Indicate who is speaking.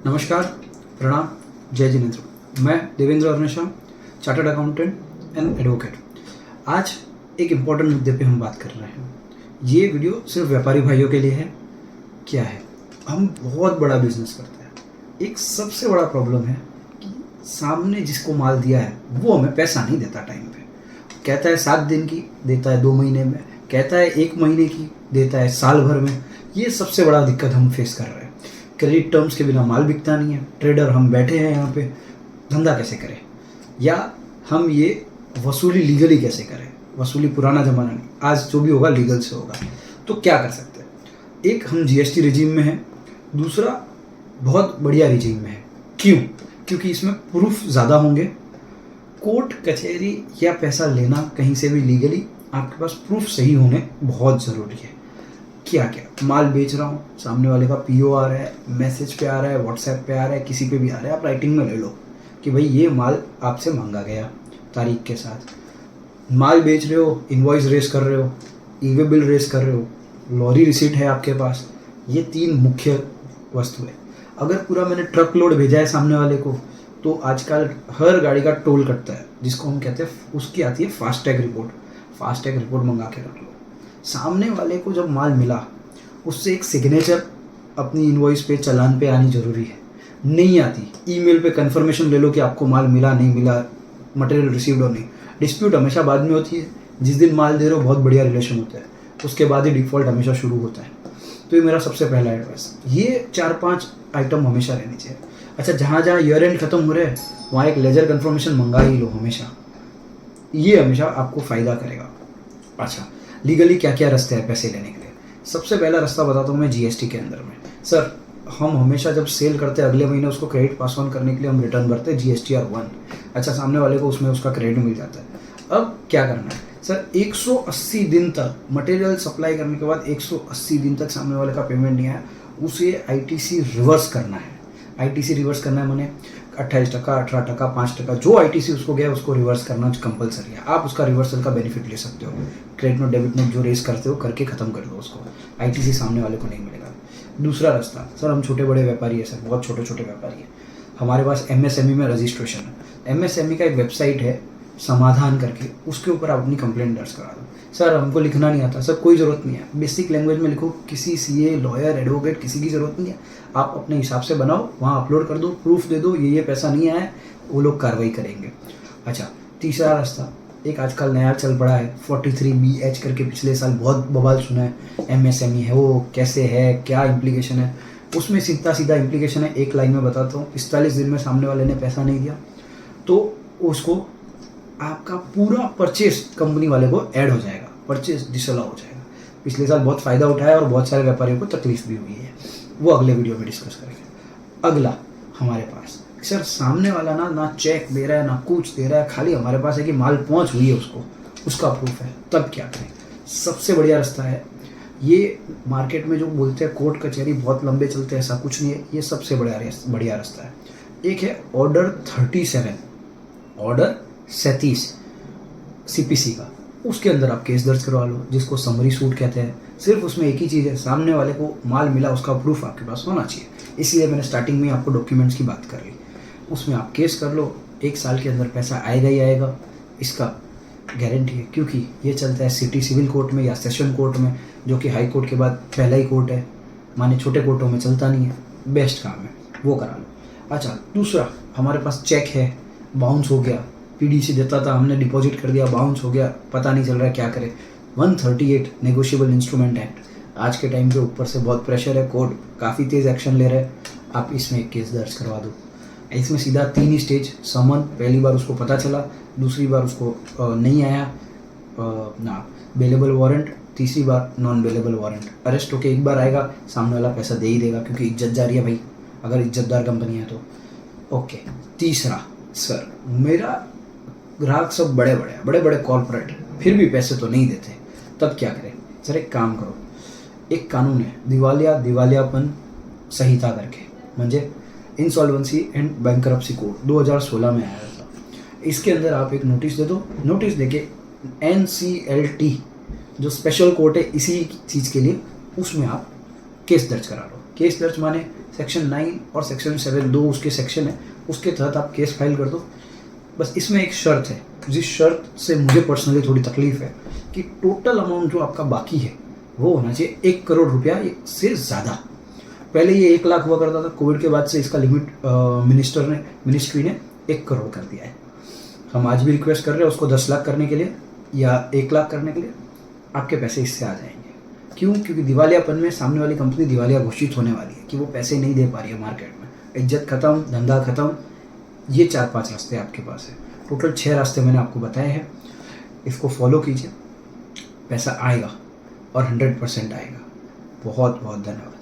Speaker 1: नमस्कार, प्रणाम, जय जिनेंद्र। मैं Devendra Arunesha, chartered accountant and advocate. आज एक इम्पॉर्टेंट मुद्दे पे हम बात कर रहे हैं। ये वीडियो सिर्फ व्यापारी भाइयों के लिए है। क्या है, हम बहुत बड़ा बिजनेस करते हैं। एक सबसे बड़ा प्रॉब्लम है कि सामने जिसको माल दिया है वो हमें पैसा नहीं देता टाइम पे। कहता है 7 दिन की, देता है 2 महीने में, कहता है 1 महीने की, देता है साल भर में। ये सबसे बड़ा दिक्कत हम फेस कर रहे हैं। क्रेडिट टर्म्स के बिना माल बिकता नहीं है। ट्रेडर हम बैठे हैं यहाँ पे, धंधा कैसे करें, या हम ये वसूली लीगली कैसे करें। वसूली पुराना ज़माना नहीं, आज जो भी होगा लीगल से होगा। तो क्या कर सकते हैं? एक, हम जीएसटी रिजीम में हैं। दूसरा, बहुत बढ़िया रिजीम में है। क्यों? क्योंकि इसमें प्रूफ ज़्यादा होंगे। कोर्ट कचहरी या पैसा लेना कहीं से भी लीगली, आपके पास प्रूफ सही होने बहुत ज़रूरी है। क्या क्या माल बेच रहा हूँ, सामने वाले का पीओ आ रहा है, मैसेज पे आ रहा है, व्हाट्सएप पे आ रहा है, किसी पे भी आ रहा है, आप राइटिंग में ले लो कि भाई ये माल आपसे मांगा गया, तारीख के साथ। माल बेच रहे हो, इनवॉइस रेस कर रहे हो, ईवे बिल रेस कर रहे हो, लॉरी रिसीट है आपके पास। ये 3 मुख्य वस्तु है। अगर पूरा मैंने ट्रक लोड भेजा है सामने वाले को, तो आजकल हर गाड़ी का टोल कटता है, जिसको हम कहते हैं, उसकी आती है फास्टैग रिपोर्ट। फास्टैग रिपोर्ट मंगा के रख लो। सामने वाले को जब माल मिला, उससे एक सिग्नेचर अपनी इनवॉइस पे, चालान पे आनी जरूरी है। नहीं आती, ईमेल पे कंफर्मेशन ले लो कि आपको माल मिला, नहीं मिला, मटेरियल रिसीव्ड और नहीं। डिस्प्यूट हमेशा बाद में होती है। जिस दिन माल दे रहे हो बहुत बढ़िया रिलेशन होता है, उसके बाद ही डिफ़ॉल्ट हमेशा शुरू होता है। तो ये मेरा सबसे पहला एडवाइस। ये 4-5 आइटम हमेशा रहनी चाहिए। अच्छा, जहाँ जहाँ ईयर एंड खत्म हो रहे हैं, वहाँ एक लेजर कन्फर्मेशन मंगा ही लो हमेशा। ये हमेशा आपको फ़ायदा करेगा। अच्छा, लीगली क्या क्या रास्ते हैं पैसे लेने के लिए? सबसे पहला रास्ता बताता हूँ मैं, जीएसटी के अंदर में। सर, हम हमेशा जब सेल करते हैं, अगले महीने उसको क्रेडिट पास ऑन करने के लिए हम रिटर्न भरते हैं GSTR-1। अच्छा, सामने वाले को उसमें उसका क्रेडिट मिल जाता है। अब क्या करना है सर? 180 दिन तक मटेरियल सप्लाई करने के बाद 180 दिन तक सामने वाले का पेमेंट नहीं आया, उसे ITC रिवर्स करना है। ITC रिवर्स करना है मैंने 28%, 18%, 5%, जो ITC उसको गया उसको रिवर्स करना कंपलसरी है। आप उसका रिवर्सल का बेनिफिट ले सकते हो। क्रेडिट नोट, डेबिट नोट जो रेस करते हो, करके ख़त्म कर दो उसको। ITC सामने वाले को नहीं मिलेगा। दूसरा रास्ता, सर हम छोटे बड़े व्यापारी है सर, बहुत छोटे छोटे व्यापारी है, हमारे पास MSME में रजिस्ट्रेशन है। MSME का एक वेबसाइट है समाधान करके, उसके ऊपर आप अपनी कंप्लेंट दर्ज करा दो। सर हमको लिखना नहीं आता। सर कोई ज़रूरत नहीं है, बेसिक लैंग्वेज में लिखो। किसी CA, लॉयर, एडवोकेट, किसी की ज़रूरत नहीं है। आप अपने हिसाब से बनाओ, वहाँ अपलोड कर दो, प्रूफ दे दो, ये पैसा नहीं आया है, वो लोग कार्रवाई करेंगे। अच्छा, तीसरा रास्ता, एक आजकल नया चल पड़ा है 43BH करके, पिछले साल बहुत बवाल सुना है। MSME है वो, कैसे है, क्या इम्प्लीकेशन है उसमें? सीधा सीधा इम्प्लीकेशन है, एक लाइन में बताता हूँ। 45 दिन में सामने वाले ने पैसा नहीं दिया तो उसको आपका पूरा परचेस कंपनी वाले को ऐड हो जाएगा, परचेस डिसअलाउ हो जाएगा। पिछले साल बहुत फ़ायदा उठाया और बहुत सारे व्यापारियों को तकलीफ भी हुई है, वो अगले वीडियो में डिस्कस करेंगे। अगला हमारे पास, सर सामने वाला ना चेक दे रहा है, ना कुछ दे रहा है, खाली हमारे पास है कि माल पहुंच हुई है उसको, उसका प्रूफ है। तब क्या करें? सबसे बढ़िया रास्ता है ये, मार्केट में जो बोलते हैं कोर्ट कचहरी बहुत लंबे चलते हैं, ऐसा कुछ नहीं है। ये सबसे बढ़िया रास्ता है। एक है ऑर्डर 37 CPC का, उसके अंदर आप केस दर्ज करवा लो, जिसको समरी सूट कहते हैं। सिर्फ उसमें एक ही चीज़ है, सामने वाले को माल मिला, उसका प्रूफ आपके पास होना चाहिए। इसलिए मैंने स्टार्टिंग में आपको डॉक्यूमेंट्स की बात कर ली। उसमें आप केस कर लो, 1 साल के अंदर पैसा आएगा ही आएगा, इसका गारंटी है। क्योंकि ये चलता है सिटी सिविल कोर्ट में या सेशन कोर्ट में, जो कि हाई कोर्ट के बाद पहला ही कोर्ट है, माने छोटे कोर्टों में चलता नहीं है। बेस्ट काम है, वो करा लो। अच्छा, दूसरा, हमारे पास चेक है, बाउंस हो गया, PDC देता था, हमने डिपॉजिट कर दिया, बाउंस हो गया, पता नहीं चल रहा है क्या करें। 138 नेगोशिएबल इंस्ट्रूमेंट एक्ट, आज के टाइम पे ऊपर से बहुत प्रेशर है, कोर्ट काफ़ी तेज़ एक्शन ले रहे हैं, आप इसमें एक केस दर्ज करवा दो। इसमें सीधा 3 ही स्टेज, समन, पहली बार उसको पता चला, दूसरी बार उसको नहीं आया ना बेलेबल वारंट, तीसरी बार नॉन बेलेबल वारंट। अरेस्ट होके एक बार आएगा, सामने वाला पैसा दे ही देगा, क्योंकि इज्जत जा रही है भाई, अगर इज्जतदार कंपनी है तो। ओके, तीसरा, सर मेरा ग्राहक सब बड़े बड़े कॉर्पोरेट, फिर भी पैसे तो नहीं देते, तब क्या करें? सर एक काम करो, एक कानून है दिवालियापन संहिता करके, म्हणजे इंसॉल्वेंसी एंड बैंकरप्सी कोड 2016 में आया था। इसके अंदर आप एक नोटिस दे दो, नोटिस देके NCLT जो स्पेशल कोर्ट है इसी चीज़ के लिए, उसमें आप केस दर्ज करा लो। केस दर्ज माने सेक्शन 9 और सेक्शन 7 दो उसके सेक्शन है, उसके तहत आप केस फाइल कर दो। बस इसमें एक शर्त है, जिस शर्त से मुझे पर्सनली थोड़ी तकलीफ है कि टोटल अमाउंट जो आपका बाकी है वो होना चाहिए 1 करोड़ रुपया से ज़्यादा। पहले ये 1 लाख हुआ करता था, कोविड के बाद से इसका लिमिट मिनिस्ट्री ने 1 करोड़ कर दिया है। हम आज भी रिक्वेस्ट कर रहे हैं उसको 10 लाख करने के लिए या 1 लाख करने के लिए, आपके पैसे इससे आ जाएंगे। क्यों? क्योंकि दिवालियापन में सामने वाली कंपनी दिवालिया घोषित होने वाली है कि वो पैसे नहीं दे पा रही है मार्केट में, इज्जत खत्म, धंधा खत्म। ये 4-5 रास्ते आपके पास है, टोटल 6 रास्ते मैंने आपको बताए हैं। इसको फॉलो कीजिए, पैसा आएगा और 100% आएगा। बहुत बहुत धन्यवाद।